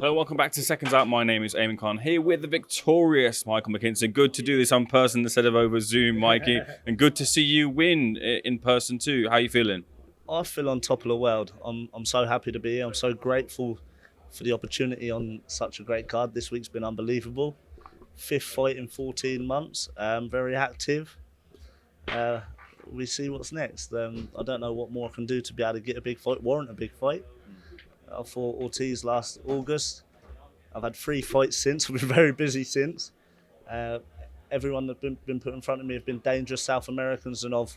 Hello, welcome back to Seconds Out. My name is Ayman here with the victorious Michael McKinson. Good to do this in person instead of over Zoom, Mikey. And good to see you win in person too. How are you feeling? I feel on top of the world. I'm so happy to be here. I'm so grateful for the opportunity on such a great card. This week's been unbelievable. 5th fight in 14 months. Very active. We see what's next. I don't know what more I can do to be able to get a big fight, warrant a big fight. I fought Ortiz last August. I've had 3 fights since. I've been very busy since. Everyone that's been put in front of me have been dangerous South Americans, and I've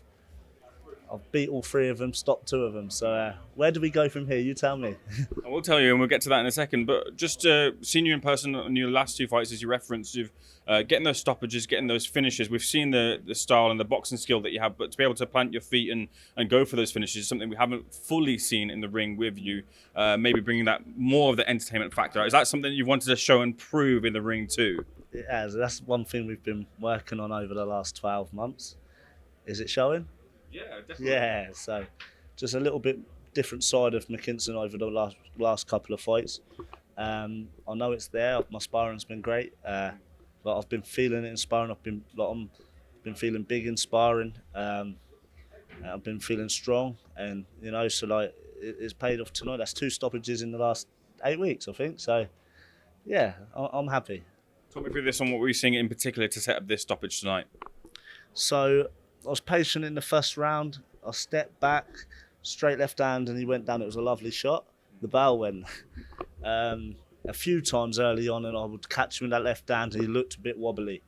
beat all 3 of them, stopped 2 of them. So where do we go from here? You tell me. I will tell you, and we'll get to that in a second. But just seeing you in person on your last 2 fights, as you referenced, you've getting those stoppages, getting those finishes. We've seen the style and the boxing skill that you have, but to be able to plant your feet and go for those finishes is something we haven't fully seen in the ring with you. Maybe bringing that more of the entertainment factor. Is that something you wanted to show and prove in the ring too? It has. That's one thing we've been working on over the last 12 months. Is it showing? Yeah, definitely. Yeah, so just a little bit different side of McKinson over the last couple of fights. I know it's there. My sparring's been great, but I've been feeling it in sparring. I've been feeling big in sparring. I've been feeling strong, and so it's paid off tonight. That's 2 stoppages in the last 8 weeks, I think. So yeah, I'm happy. Talk me through this on what we're seeing in particular to set up this stoppage tonight. So I was patient in the first round. I stepped back, straight left hand, and he went down. It was a lovely shot. The bell went. A few times early on, and I would catch him in that left hand, and he looked a bit wobbly.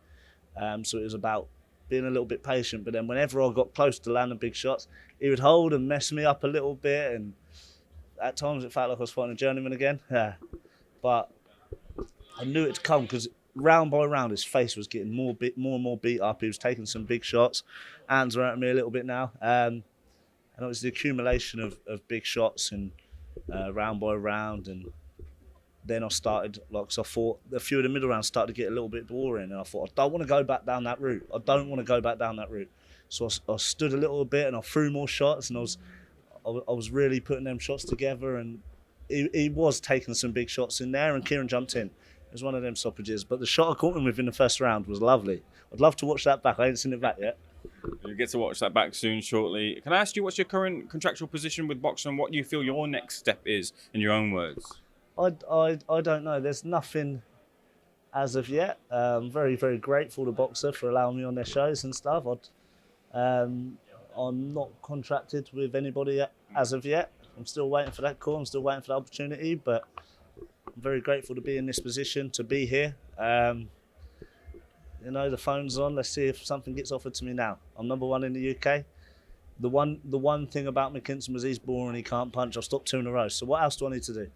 So it was about being a little bit patient. But then whenever I got close to landing big shots, he would hold and mess me up a little bit. And at times it felt like I was fighting a journeyman again. Yeah. But I knew it to come because round by round, his face was getting more and more beat up. He was taking some big shots. Hands are at me a little bit now. And it was the accumulation of big shots and round by round. And then I started, so I thought a few of the middle rounds started to get a little bit boring. And I thought, I don't want to go back down that route. So I stood a little bit and I threw more shots. And I was really putting them shots together. And he was taking some big shots in there. And Kieran jumped in. It was one of them stoppages. But the shot I caught him with in the first round was lovely. I'd love to watch that back. I ain't seen it back yet. You get to watch that back soon, shortly. Can I ask you what's your current contractual position with boxing and what you feel your next step is, in your own words? I don't know. There's nothing as of yet. I'm very, very grateful to Boxer for allowing me on their shows and stuff. I'm not contracted with anybody as of yet. I'm still waiting for that call. I'm still waiting for the opportunity, but I'm very grateful to be in this position, to be here. The phone's on. Let's see if something gets offered to me now. I'm number 1 in the UK. The one thing about McKinson was he's boring, he can't punch. I've stopped 2 in a row. So what else do I need to do?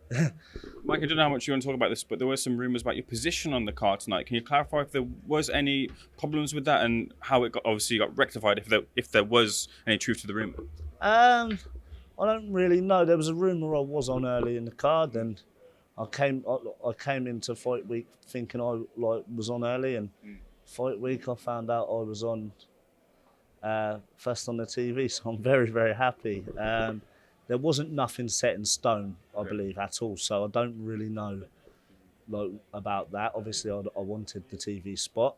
Mike, I don't know how much you want to talk about this, but there were some rumours about your position on the card tonight. Can you clarify if there was any problems with that and how it got rectified, if there was any truth to the rumour? I don't really know. There was a rumour I was on early in the card, and I came into fight week thinking I was on early, and fight week I found out I was on first on the TV, so I'm very, very happy. There wasn't nothing set in stone, I believe, at all, so I don't really know about that. Obviously, I wanted the TV spot.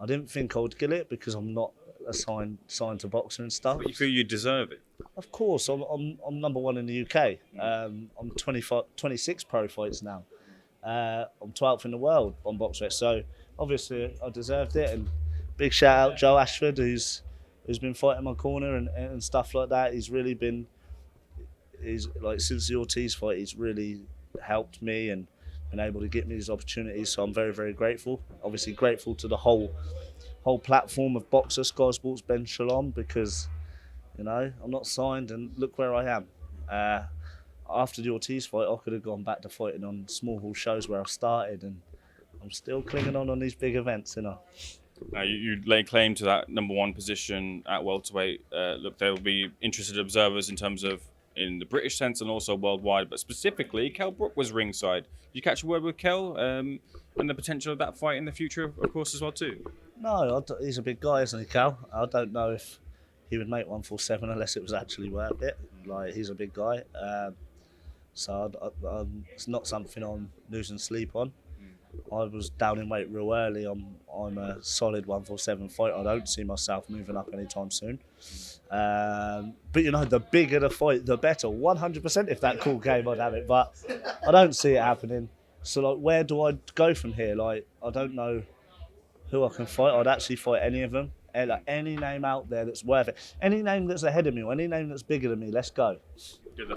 I didn't think I would get it because I'm not signed to boxer and stuff. But you feel you deserve it? Of course, I'm number 1 in the UK. I'm 26 pro fights now. I'm 12th in the world on BoxRec, so obviously I deserved it. And big shout out Joe Ashford, who's been fighting my corner and stuff like that. He's since the Ortiz fight, he's really helped me and been able to get me these opportunities. So I'm very, very grateful. Obviously grateful to the whole platform of Boxer, Sky Sports, BENN, Shalom, because I'm not signed and look where I am. After the Ortiz fight, I could have gone back to fighting on small hall shows where I started, and I'm still clinging on these big events, Now, you lay claim to that number 1 position at welterweight. Look, there will be interested observers in the British sense and also worldwide, but specifically, Kell Brook was ringside. Did you catch a word with Kell and the potential of that fight in the future, of course, as well too? No, he's a big guy, isn't he, Cal? I don't know if he would make 147 unless it was actually worth it. He's a big guy. So it's not something I'm losing sleep on. I was down in weight real early. I'm a solid 147 fighter. I don't see myself moving up anytime soon. But you know, the bigger the fight, the better. 100% if that call came, I'd have it. But I don't see it happening. So like, where do I go from here? Like, I don't know who I can fight. I'd actually fight any of them. Like, any name out there that's worth it. Any name that's ahead of me or any name that's bigger than me, let's go. The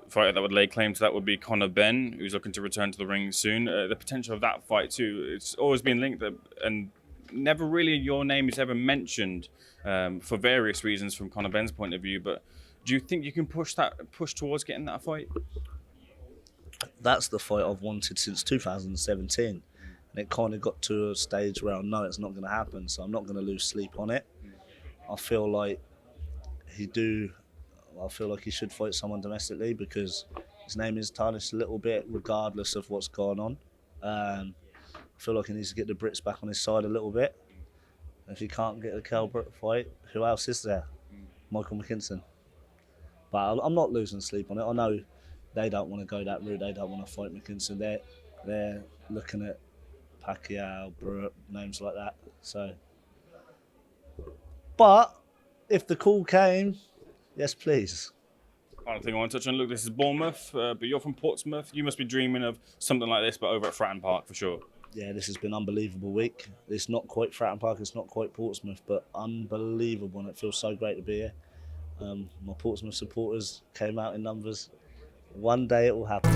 fighter that would lay claim to that would be Conor Benn, who's looking to return to the ring soon. The potential of that fight too, it's always been linked, and never really your name is ever mentioned for various reasons from Conor Benn's point of view. But do you think you can push towards getting that fight? That's the fight I've wanted since 2017. And it kind of got to a stage where I know it's not going to happen, so I'm not going to lose sleep on it. I feel like he should fight someone domestically because his name is tarnished a little bit regardless of what's going on. I feel like he needs to get the Brits back on his side a little bit. If he can't get a Kell Brook fight, who else is there? Michael McKinson. But I'm not losing sleep on it. I know they don't want to go that route. They don't want to fight McKinson. They're looking at Pacquiao, Brook, names like that. So, but if the call came, yes, please. Final thing I want to touch on, look, this is Bournemouth, but you're from Portsmouth. You must be dreaming of something like this, but over at Fratton Park for sure. Yeah, this has been an unbelievable week. It's not quite Fratton Park, it's not quite Portsmouth, but unbelievable, and it feels so great to be here. My Portsmouth supporters came out in numbers. One day it will happen.